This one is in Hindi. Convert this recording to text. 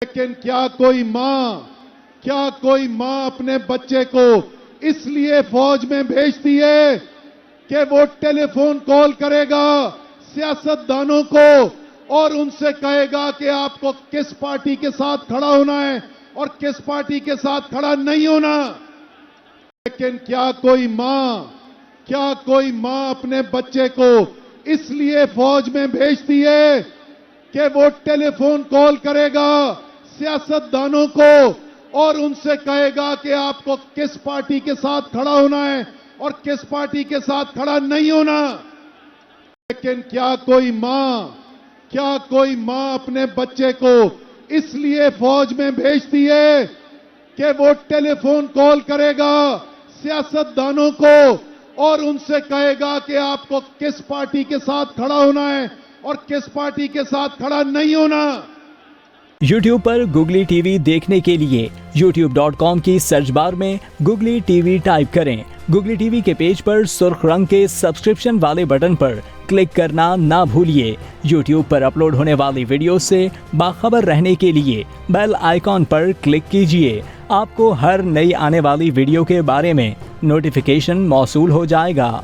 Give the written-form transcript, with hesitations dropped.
लेकिन क्या कोई मां अपने बच्चे को इसलिए फौज में भेजती है कि वो टेलीफोन कॉल करेगा सियासतदानों को और उनसे कहेगा कि आपको किस पार्टी के साथ खड़ा होना है और किस पार्टी के साथ खड़ा नहीं होना। लेकिन क्या कोई मां अपने बच्चे को इसलिए फौज में भेजती है कि वो टेलीफोन कॉल करेगा सियासतदानों को और उनसे कहेगा कि आपको किस पार्टी के साथ खड़ा होना है और किस पार्टी के साथ खड़ा नहीं होना। लेकिन क्या कोई मां अपने बच्चे को इसलिए फौज में भेजती है कि वो टेलीफोन कॉल करेगा सियासतदानों को और उनसे कहेगा कि आपको किस पार्टी के साथ खड़ा होना है और किस पार्टी के साथ खड़ा नहीं होना। YouTube पर गुगली टीवी देखने के लिए youtube.com की सर्च बार में गुगली टीवी टाइप करें। गुगली टीवी के पेज पर सुर्ख रंग के सब्सक्रिप्शन वाले बटन पर क्लिक करना ना भूलिए। YouTube पर अपलोड होने वाली वीडियो से बाखबर रहने के लिए बेल आइकॉन पर क्लिक कीजिए। आपको हर नई आने वाली वीडियो के बारे में नोटिफिकेशन मौसूल हो जाएगा।